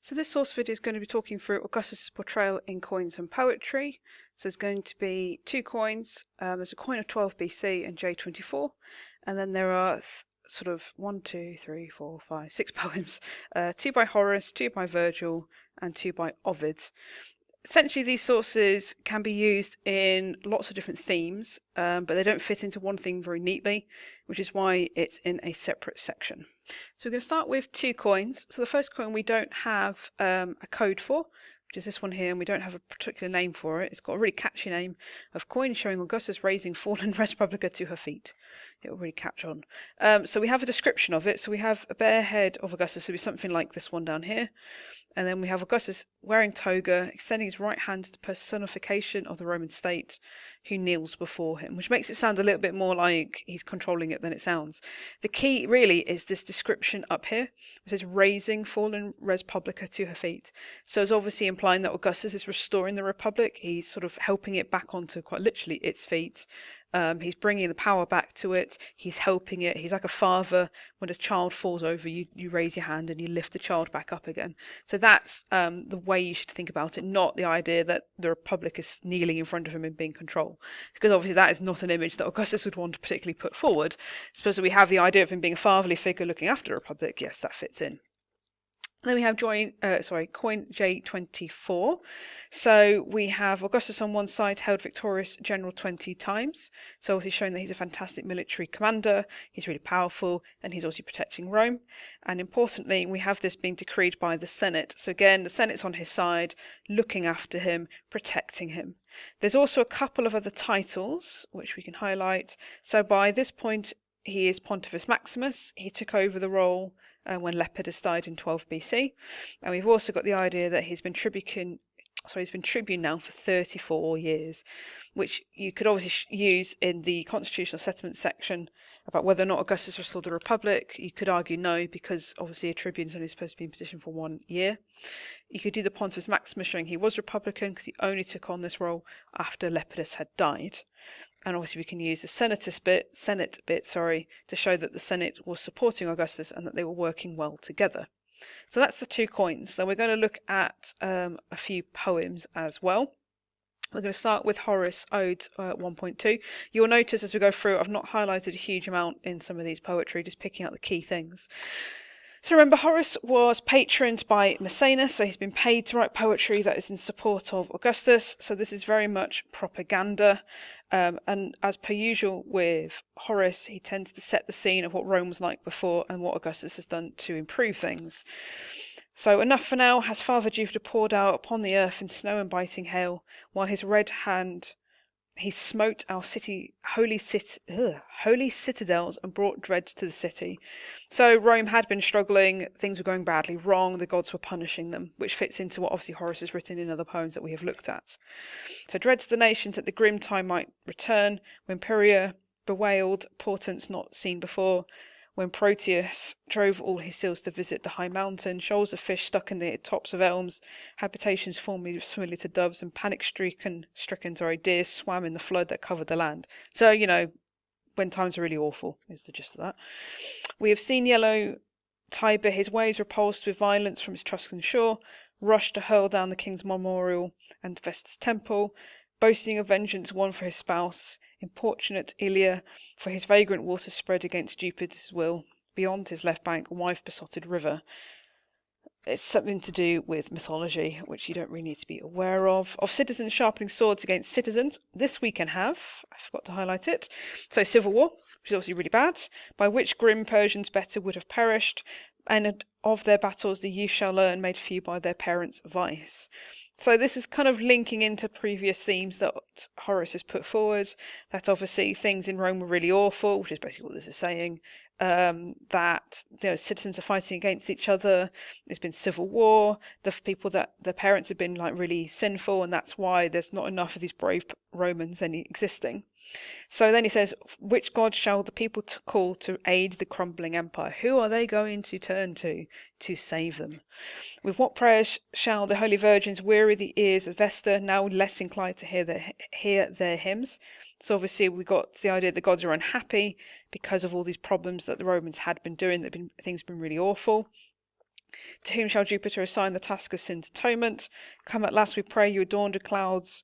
So this source video is going to be talking through Augustus' portrayal in coins and poetry. So there's going to be two coins. There's a coin of 12 BC and J24, and then there are sort of 6 poems. Two by Horace, two by Virgil, and two by Ovid. Essentially, these sources can be used in lots of different themes, but they don't fit into one theme very neatly, which is why it's in a separate section. So we're going to start with two coins. So the first coin we don't have a code for, which is this one here, and we don't have a particular name for it. It's got a really catchy name of coin showing Augustus raising fallen Res Publica to her feet. It will really catch on. So we have a description of it. So we have a bare head of Augustus. So it'll be something like this one down here. And then we have Augustus wearing toga, extending his right hand to the personification of the Roman state, who kneels before him, which makes it sound a little bit more like he's controlling it than it sounds. The key really is this description up here. It says raising fallen Res Publica to her feet. So it's obviously implying that Augustus is restoring the Republic. He's sort of helping it back onto, quite literally, its feet. He's bringing the power back to it. He's helping it. He's like a father. When a child falls over, you raise your hand and you lift the child back up again. So that's the way you should think about it, not the idea that the Republic is kneeling in front of him and being controlled. Because obviously that is not an image that Augustus would want to particularly put forward. Suppose we have the idea of him being a fatherly figure looking after the Republic. Yes, that fits in. Then we have coin J24. So we have Augustus on one side held victorious general 20 times. So obviously showing that he's a fantastic military commander, he's really powerful, and he's also protecting Rome. And importantly, we have this being decreed by the Senate. So again, the Senate's on his side, looking after him, protecting him. There's also a couple of other titles, which we can highlight. So by this point, he is Pontifex Maximus. He took over the role when Lepidus died in 12 BC. And we've also got the idea that he's been tribune now for 34 years, which you could obviously use in the constitutional settlement section about whether or not Augustus restored the Republic. You could argue no, because obviously a tribune's only supposed to be in position for 1 year. You could do the Pontifex Maximus showing he was Republican because he only took on this role after Lepidus had died. And obviously we can use the Senate bit, to show that the Senate was supporting Augustus and that they were working well together. So that's the two coins. Then we're going to look at a few poems as well. We're going to start with Horace Odes 1.2. You'll notice as we go through, I've not highlighted a huge amount in some of these poetry, just picking out the key things. So remember, Horace was patroned by Maecenas, so he's been paid to write poetry that is in support of Augustus. So this is very much propaganda. And as per usual with Horace, he tends to set the scene of what Rome was like before and what Augustus has done to improve things. So enough for now has Father Jupiter poured out upon the earth in snow and biting hail, while his red hand he smote our holy citadels and brought dread to the city. So Rome had been struggling, things were going badly wrong, the gods were punishing them, which fits into what obviously Horace has written in other poems that we have looked at. So dread to the nations that the grim time might return, when Pyria bewailed portents not seen before, when Proteus drove all his seals to visit the high mountain, shoals of fish stuck in the tops of elms, habitations formerly familiar to doves, and panic-stricken deer swam in the flood that covered the land. So, when times are really awful, is the gist of that. We have seen yellow Tiber, his waves repulsed with violence from his Tuscan shore, rushed to hurl down the king's memorial and Vestas' temple, boasting of vengeance won for his spouse, importunate Ilia, for his vagrant waters spread against Jupiter's will, beyond his left bank, a wife-besotted river. It's something to do with mythology, which you don't really need to be aware of. Of citizens sharpening swords against citizens, this we can have. I forgot to highlight it. So civil war, which is obviously really bad, by which grim Persians better would have perished, and of their battles the youth shall learn, made few by their parents' vice. So this is kind of linking into previous themes that Horace has put forward, that obviously things in Rome were really awful, which is basically what this is saying, that citizens are fighting against each other, there's been civil war, the people that their parents have been like really sinful, and that's why there's not enough of these brave Romans existing. So then he says, which god shall the people call to aid the crumbling empire? Who are they going to turn to save them? With what prayers shall the holy virgins weary the ears of Vesta, now less inclined to hear their hymns? So obviously we got the idea that the gods are unhappy because of all these problems that the Romans had been doing, things have been really awful. To whom shall Jupiter assign the task of sin's atonement? Come at last, we pray, you adorned with clouds.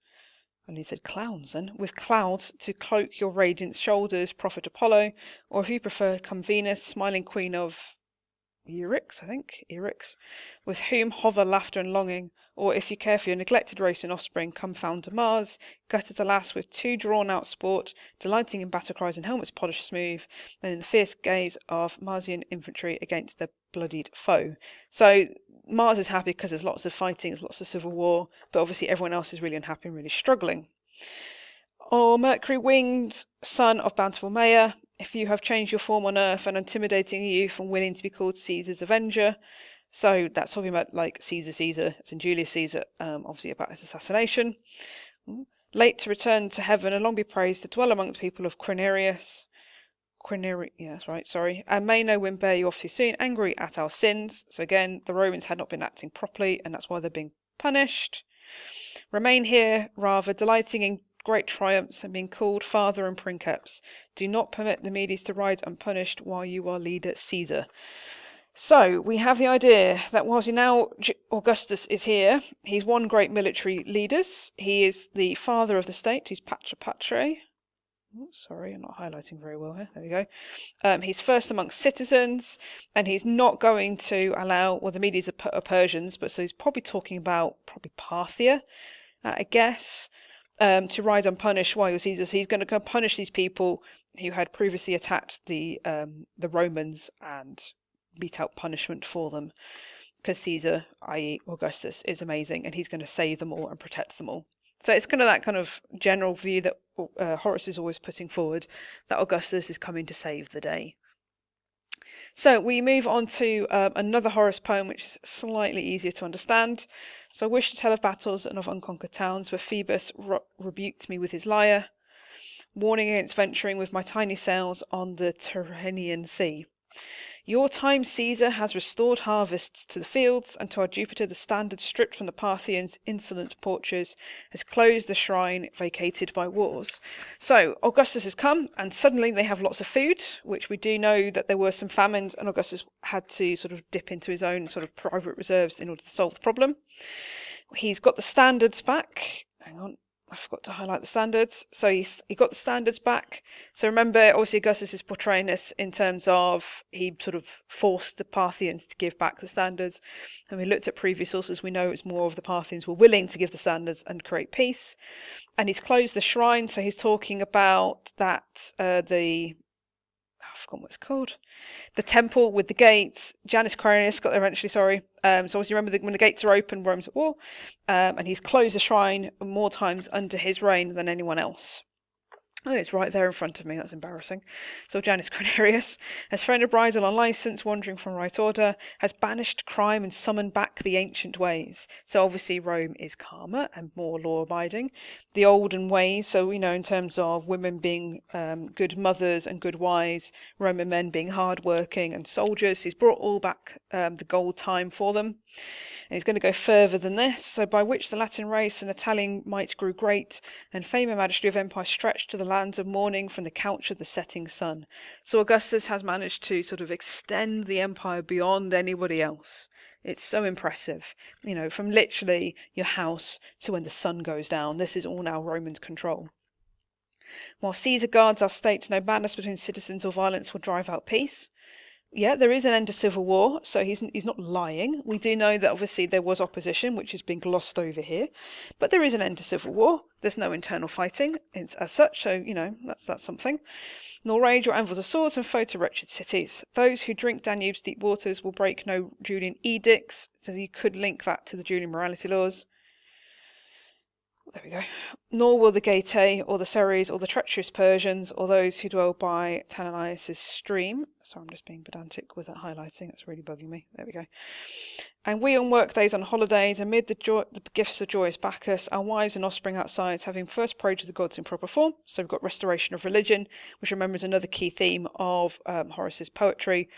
And he said clowns then, with clouds to cloak your radiant shoulders, prophet Apollo, or if you prefer, come Venus, smiling queen of Eryx, I think, Eryx, with whom hover laughter and longing, or if you care for your neglected race and offspring, come founder Mars, gutted alas with too drawn-out sport, delighting in battle cries and helmets polished smooth, and in the fierce gaze of Marsian infantry against the bloodied foe. So Mars is happy because there's lots of fighting, there's lots of civil war, but obviously everyone else is really unhappy and really struggling. Or Mercury, winged son of bountiful Maia, if you have changed your form on earth and intimidating a youth and willing to be called Caesar's avenger. So that's talking about like Caesar, it's in Julius Caesar, obviously about his assassination. Late to return to heaven and long be praised to dwell among the people of Quirinius. Yeah, that's right, sorry. And may no wind bear you off too soon, angry at our sins. So again, the Romans had not been acting properly, and that's why they're being punished. Remain here, rather, delighting in great triumphs and being called father and princeps. Do not permit the Medes to ride unpunished while you are leader Caesar. So we have the idea that whilst now Augustus is here, he's one great military leader. He is the father of the state. He's Patre. Oh, sorry, I'm not highlighting very well here. There we go. He's first amongst citizens, and he's not going to allow, well, the Medes are Persians, but so he's probably talking about Parthia, I guess. To ride unpunished while you're Caesar. So he's going to go punish these people who had previously attacked the Romans and mete out punishment for them, because Caesar, i.e. Augustus, is amazing and he's going to save them all and protect them all. So it's kind of that kind of general view that Horace is always putting forward, that Augustus is coming to save the day. So we move on to another Horace poem, which is slightly easier to understand. So I wish to tell of battles and of unconquered towns, where Phoebus rebuked me with his lyre, warning against venturing with my tiny sails on the Tyrrhenian sea. Your time, Caesar, has restored harvests to the fields, and to our Jupiter the standard stripped from the Parthians' insolent porches has closed the shrine vacated by wars. So Augustus has come, and suddenly they have lots of food, which we do know that there were some famines, and Augustus had to sort of dip into his own sort of private reserves in order to solve the problem. He's got the standards back. Hang on, I forgot to highlight the standards. So he got the standards back. So remember, obviously Augustus is portraying this in terms of he sort of forced the Parthians to give back the standards. And we looked at previous sources, we know it's more of the Parthians were willing to give the standards and create peace. And he's closed the shrine, so he's talking about that I forgot what it's called. The temple with the gates. Janus Quirinius got there eventually, sorry. So obviously remember that when the gates are open, Rome's at war. And he's closed the shrine more times under his reign than anyone else. Oh, it's right there in front of me. That's embarrassing. So Janus Quirinius has thrown a bridle on license, wandering from right order, has banished crime and summoned back the ancient ways. So obviously Rome is calmer and more law-abiding. The olden ways, so we know in terms of women being good mothers and good wives, Roman men being hard-working and soldiers. He's brought all back the gold time for them. And he's going to go further than this. So by which the Latin race and Italian might grew great, and fame and majesty of empire stretched to the lands of morning from the couch of the setting sun. So Augustus has managed to sort of extend the empire beyond anybody else. It's so impressive. You know, from literally your house to when the sun goes down. This is all now Roman control. While Caesar guards our state, no madness between citizens or violence will drive out peace. Yeah, there is an end to civil war, so he's not lying. We do know that obviously there was opposition, which has been glossed over here, but there is an end to civil war. There's no internal fighting as such, so you know that's something. Nor rage or anvils of swords and foe to wretched cities. Those who drink Danube's deep waters will break no Julian edicts, so you could link that to the Julian morality laws. There we go. Nor will the Getae, or the Ceres, or the treacherous Persians, or those who dwell by Tananius' stream. Sorry, I'm just being pedantic with that highlighting. That's really bugging me. There we go. And we on work days, on holidays, amid the gifts of joyous Bacchus, our wives and offspring outside, having first prayed to the gods in proper form. So we've got restoration of religion, which remember is another key theme of Horace's poetry.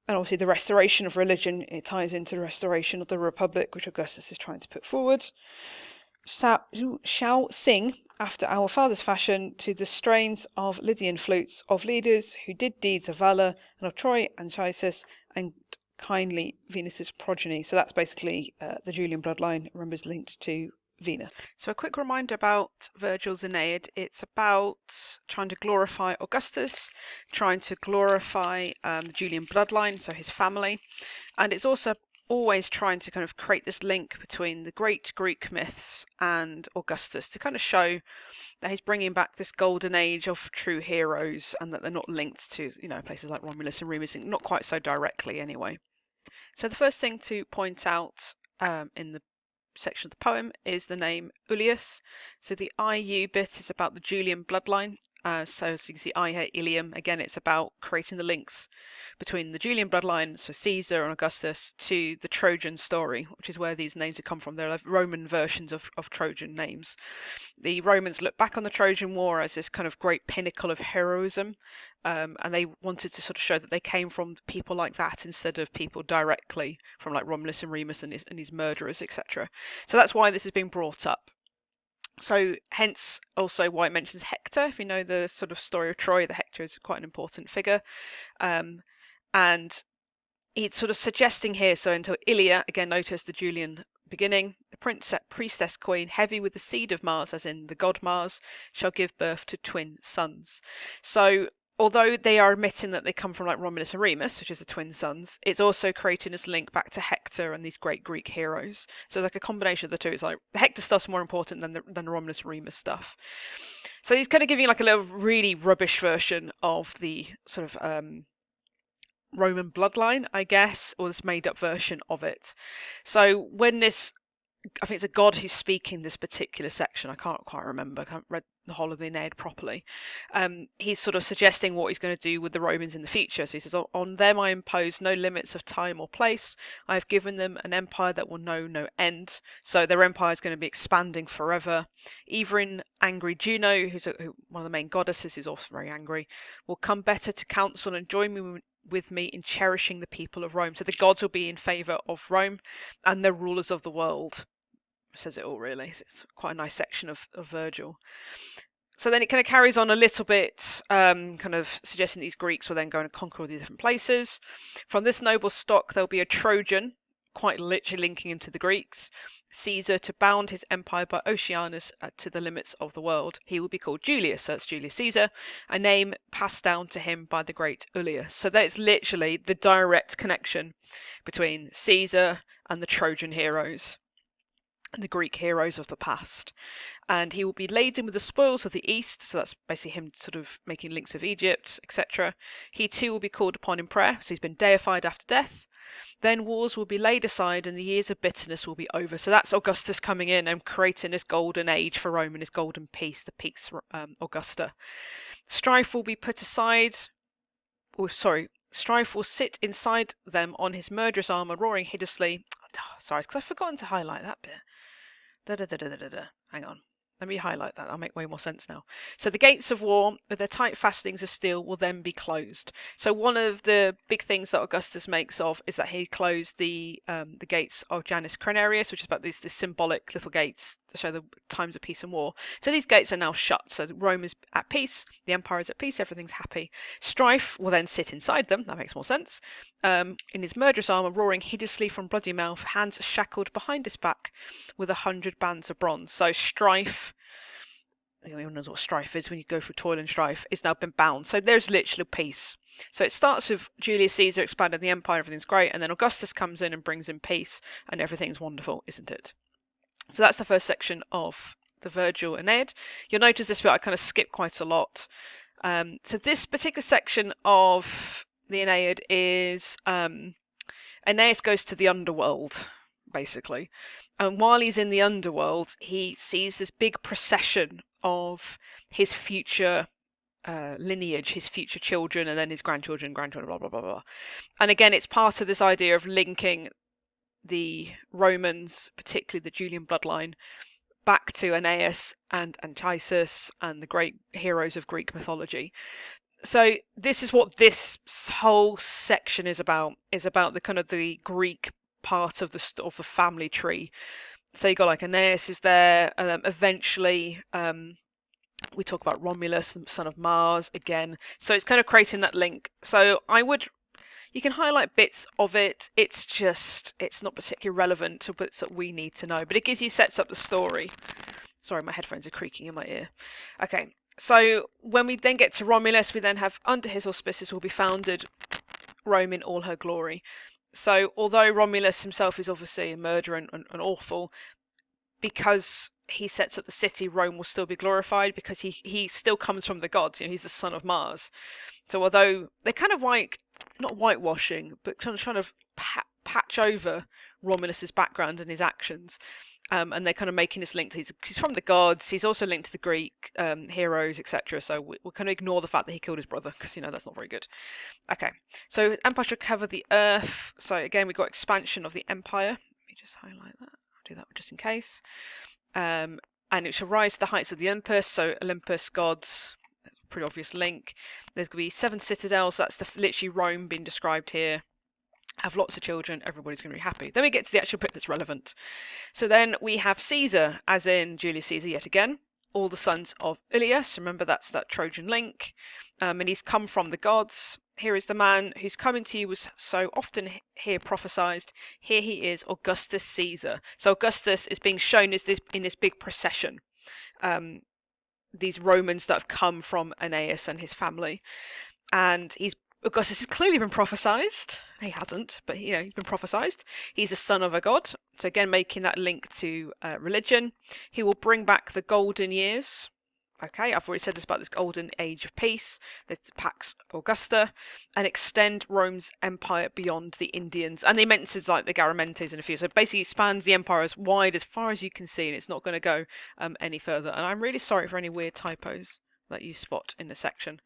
And obviously the restoration of religion, it ties into the restoration of the Republic, which Augustus is trying to put forward. Shall sing, after our father's fashion, to the strains of Lydian flutes, of leaders who did deeds of valour, and of Troy, Anchises, and kindly Venus's progeny. So that's basically the Julian bloodline, remember, is linked to Venus. So a quick reminder about Virgil's Aeneid. It's about trying to glorify Augustus, trying to glorify the Julian bloodline, so his family, and it's also always trying to kind of create this link between the great Greek myths and Augustus to kind of show that he's bringing back this golden age of true heroes and that they're not linked to, places like Romulus and Remus, not quite so directly anyway. So the first thing to point out in the section of the poem is the name Ullius. So the IU bit is about the Julian bloodline. So as you can see, I here, Ilium. Again, it's about creating the links between the Julian bloodline, so Caesar and Augustus, to the Trojan story, which is where these names have come from. They're like Roman versions of Trojan names. The Romans look back on the Trojan War as this kind of great pinnacle of heroism, and they wanted to sort of show that they came from people like that instead of people directly from like Romulus and Remus and his murderers, etc. So that's why this is being brought up. So hence also why it mentions Hector. If you know the sort of story of Troy, the Hector is quite an important figure. And it's sort of suggesting here, so until Ilia, again notice the Julian beginning, the priestess queen, heavy with the seed of Mars, as in the god Mars, shall give birth to twin sons. So although they are admitting that they come from like Romulus and Remus, which is the twin sons, it's also creating this link back to Hector and these great Greek heroes. So it's like a combination of the two. It's like the Hector stuff's more important than the Romulus and Remus stuff. So he's kind of giving like a little really rubbish version of the sort of Roman bloodline, I guess, or this made up version of it. So when this, I think it's a god who's speaking this particular section, I can't quite remember, I haven't read the whole of the Aeneid properly, he's sort of suggesting what he's going to do with the Romans in the future. So he says, on them I impose no limits of time or place. I have given them an empire that will know no end. So their empire is going to be expanding forever. Even angry Juno, who's one of the main goddesses, who's also very angry, will come better to counsel and join me with me in cherishing the people of Rome. So the gods will be in favour of Rome and the rulers of the world. It says it all, really. It's quite a nice section of Virgil. So then it kind of carries on a little bit, kind of suggesting these Greeks will then go and conquer all these different places. From this noble stock there'll be a Trojan, quite literally linking him to the Greeks, Caesar, to bound his empire by Oceanus to the limits of the world. He will be called Julius, so it's Julius Caesar, a name passed down to him by the great Ullius. So that's literally the direct connection between Caesar and the Trojan heroes and the Greek heroes of the past. And he will be laden with the spoils of the east, so that's basically him sort of making links of Egypt, etc. He too will be called upon in prayer, so he's been deified after death. Then wars will be laid aside and the years of bitterness will be over. So that's Augustus coming in and creating this golden age for Rome and this golden peace, the Pax Augusta. Strife will be put aside. Strife will sit inside them on his murderous armour, roaring hideously. Sorry, because I've forgotten to highlight that bit. Hang on. Let me highlight that. That'll make way more sense now. So the gates of war, with their tight fastenings of steel, will then be closed. So one of the big things that Augustus makes of is that he closed the gates of Janus Crenarius, which is about these symbolic little gates to show the times of peace and war. So these gates are now shut. So Rome is at peace, the empire is at peace, everything's happy. Strife will then sit inside them. That makes more sense. In his murderous armour, roaring hideously from bloody mouth, hands shackled behind his back with 100 bands of bronze. So Strife, everyone knows what strife is when you go through toil and strife, is now been bound. So there's literally peace. So it starts with Julius Caesar expanding the empire, everything's great, and then Augustus comes in and brings in peace, and everything's wonderful, isn't it? So that's the first section of the Virgil Aeneid. You'll notice this bit I kind of skip quite a lot. So this particular section of the Aeneid is Aeneas goes to the underworld, basically. And while he's in the underworld, he sees this big procession of his future lineage, his future children, and then his grandchildren, blah, blah, blah, blah. And again, it's part of this idea of linking the Romans, particularly the Julian bloodline, back to Aeneas and Anchises and the great heroes of Greek mythology. So this is what this whole section is about the kind of the Greek part of the family tree. So you got like Aeneas is there, eventually we talk about Romulus, the son of Mars, again. So it's kind of creating that link. So I would, You can highlight bits of it. It's not particularly relevant to bits that we need to know, but it gives you, sets up the story. Sorry, my headphones are creaking in my ear. Okay, so when we then get to Romulus, we then have, under his auspices will be founded Rome in all her glory. So although Romulus himself is obviously a murderer and awful, because he sets up the city, Rome will still be glorified because he still comes from the gods. He's the son of Mars. So although they're kind of like, not whitewashing, but kind of patch over Romulus's background and his actions, and they're kind of making this link. He's from the gods. He's also linked to the Greek heroes, etc. So we'll kind of ignore the fact that he killed his brother because that's not very good. Okay, so empire should cover the earth. So again, we've got expansion of the empire. Let me just highlight that. I'll do that just in case. And it shall rise to the heights of the Olympus. So Olympus, gods. Pretty obvious link. There's going to be 7 citadels. That's literally Rome being described here. Have lots of children. Everybody's going to be happy. Then we get to the actual bit that's relevant. So then we have Caesar, as in Julius Caesar yet again. All the sons of Ilias. Remember, that's that Trojan link. And he's come from the gods. Here is the man whose coming to you was so often here prophesied. Here he is, Augustus Caesar. So Augustus is being shown as in this big procession. These Romans that have come from Aeneas and his family, and Augustus has clearly been prophesied. He hasn't, but he's been prophesied. He's the son of a god, so again making that link to religion. He will bring back the golden years. Okay, I've already said this about this golden age of peace, the Pax Augusta, and extend Rome's empire beyond the Indians. And they mentions like the Garamentes and a few. So basically expands the empire as wide as far as you can see, and it's not going to go any further. And I'm really sorry for any weird typos that you spot in the section.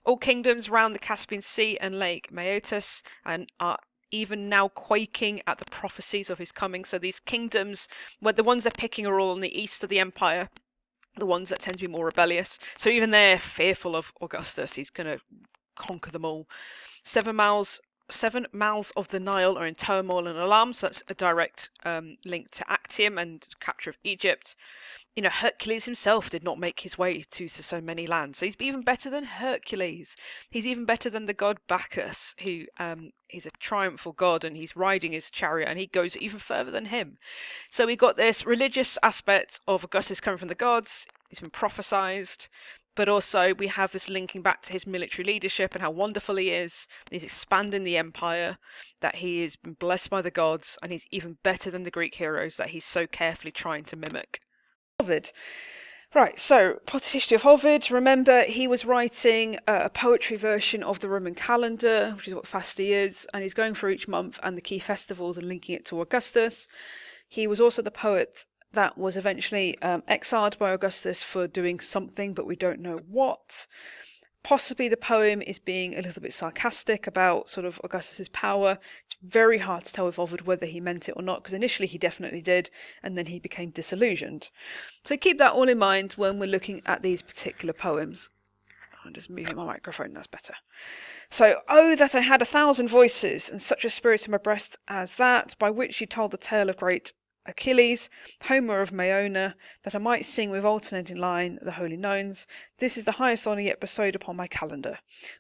All kingdoms round the Caspian Sea and Lake Maeotis, and are even now quaking at the prophecies of his coming. So these kingdoms, where the ones they're picking are all on the east of the empire, the ones that tend to be more rebellious. So even they're fearful of Augustus. He's going to conquer them all. 7 mouths of the Nile are in turmoil and alarm. So that's a direct link to Actium and capture of Egypt. Hercules himself did not make his way to so many lands. So he's even better than Hercules. He's even better than the god Bacchus, who he's a triumphal god, and he's riding his chariot, and he goes even further than him. So we got this religious aspect of Augustus coming from the gods. He's been prophesied, but also we have this linking back to his military leadership and how wonderful he is. He's expanding the empire, that he has been blessed by the gods, and he's even better than the Greek heroes that he's so carefully trying to mimic. Ovid. Right, so potted history of Ovid. Remember, he was writing a poetry version of the Roman calendar, which is what Fasti is, and he's going through each month and the key festivals and linking it to Augustus. He was also the poet that was eventually exiled by Augustus for doing something, but we don't know what. Possibly the poem is being a little bit sarcastic about sort of Augustus's power. It's very hard to tell with Ovid whether he meant it or not, because initially he definitely did, and then he became disillusioned. So keep that all in mind when we're looking at these particular poems. I'm just moving my microphone, that's better. So, oh, that I had 1,000 voices, and such a spirit in my breast as that, by which you told the tale of great Achilles, Homer of Maeona, that I might sing with alternating line the holy nones. This is the highest honour yet bestowed upon my calendar.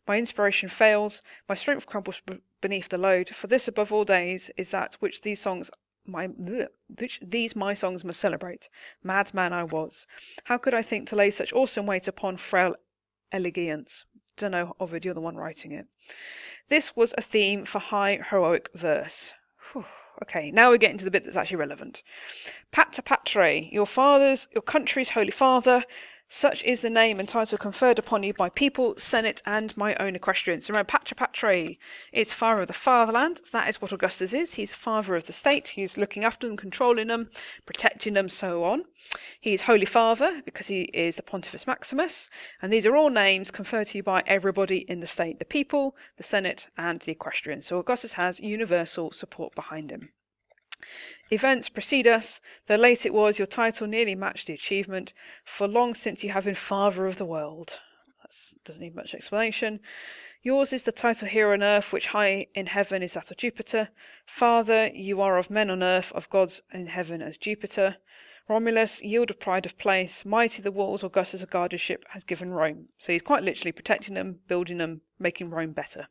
My inspiration fails, my strength crumbles beneath the load, for this above all days is that which these my songs must celebrate. Madman I was. How could I think to lay such awesome weight upon frail elegiance? Dunno, Ovid, you're the one writing it. This was a theme for high heroic verse. Whew. Okay, now we're getting to the bit that's actually relevant. Pater Patre, your country's holy father, such is the name and title conferred upon you by people, senate, and my own equestrians. Remember, Pater Patre is father of the fatherland. That is what Augustus is. He's father of the state. He's looking after them, controlling them, protecting them, so on. He's Holy Father because he is the Pontifex Maximus, and these are all names conferred to you by everybody in the state, the people, the senate, and the equestrians. So Augustus has universal support behind him. Events precede us, though late it was, your title nearly matched the achievement, for long since you have been father of the world. That doesn't need much explanation. Yours is the title here on earth, which high in heaven is that of Jupiter. Father, you are of men on earth, of gods in heaven as Jupiter. Romulus, yield of pride of place, mighty the walls Augustus of guardianship has given Rome. So he's quite literally protecting them, building them, making Rome better.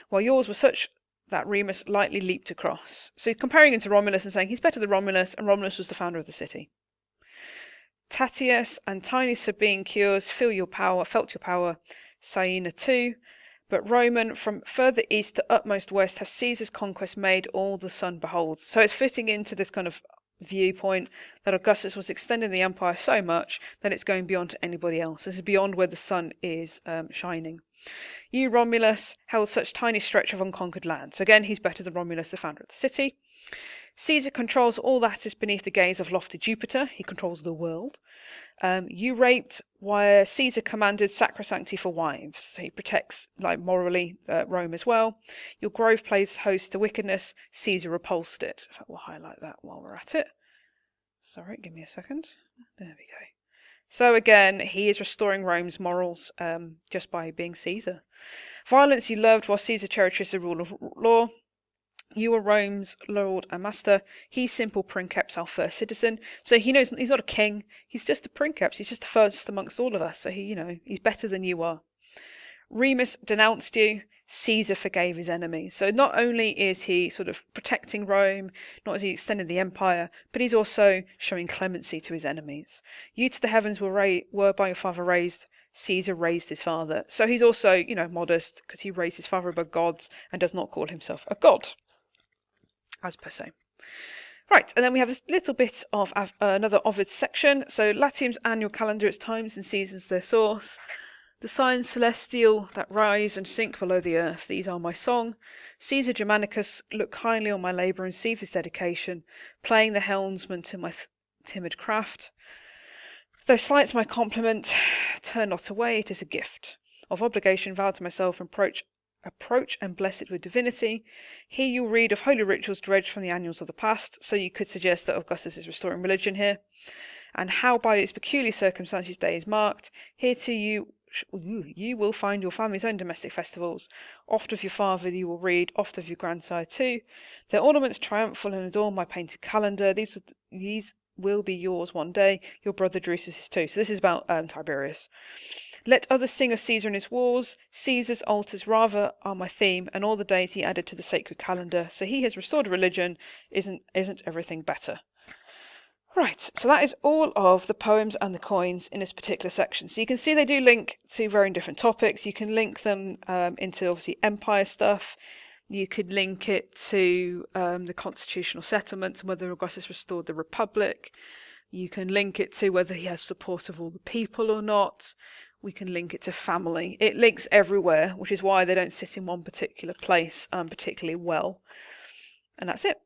while yours was such that Remus lightly leaped across. So he's comparing him to Romulus and saying he's better than Romulus, and Romulus was the founder of the city. Tatius and tiny Sabine cures felt your power, Saina too, but Roman, from further east to utmost west, have Caesar's conquest made all the sun beholds. So it's fitting into this kind of viewpoint that Augustus was extending the empire so much that it's going beyond to anybody else. This is beyond where the sun is shining. You, Romulus, held such tiny stretch of unconquered land. So again, he's better than Romulus, the founder of the city. Caesar controls all that is beneath the gaze of lofty Jupiter. He controls the world. You raped where Caesar commanded sacrosanctity for wives. So he protects, like, morally, Rome as well. Your grove plays host to wickedness. Caesar repulsed it. In fact, we'll highlight that while we're at it. Sorry, give me a second. There we go. So again, he is restoring Rome's morals just by being Caesar. Violence you loved while Caesar cherishes the rule of law. You are Rome's lord and master. He's simple princeps, our first citizen. So he knows he's not a king. He's just a princeps. He's just the first amongst all of us. So he's better than you are. Remus denounced you. Caesar forgave his enemies. So not only is he sort of protecting Rome, not is he extending the empire, but he's also showing clemency to his enemies. You to the heavens were by your father raised. Caesar raised his father. So he's also, modest, because he raised his father above gods and does not call himself a god, as per se. Right, and then we have a little bit of another Ovid section. So Latium's annual calendar, its times and seasons, their source. The signs celestial that rise and sink below the earth, these are my song. Caesar Germanicus, look kindly on my labour and receive this dedication, playing the helmsman to my timid craft. Though slight's my compliment, turn not away, it is a gift of obligation vowed to myself, approach and bless it with divinity. Here you'll read of holy rituals dredged from the annals of the past, so you could suggest that Augustus is restoring religion here, and how by its peculiar circumstances day is marked. Here too you will find your family's own domestic festivals. Oft of your father you will read, oft of your grandsire too. Their ornaments triumphal and adorn my painted calendar. These will be yours one day, your brother Drusus is too. So this is about Tiberius. Let others sing of Caesar and his wars. Caesar's altars rather are my theme, and all the days he added to the sacred calendar. So he has restored a religion. Isn't everything better? Right, so that is all of the poems and the coins in this particular section. So you can see they do link to very different topics. You can link them into, obviously, empire stuff. You could link it to the constitutional settlements and whether Augustus restored the republic. You can link it to whether he has support of all the people or not. We can link it to family. It links everywhere, which is why they don't sit in one particular place particularly well. And that's it.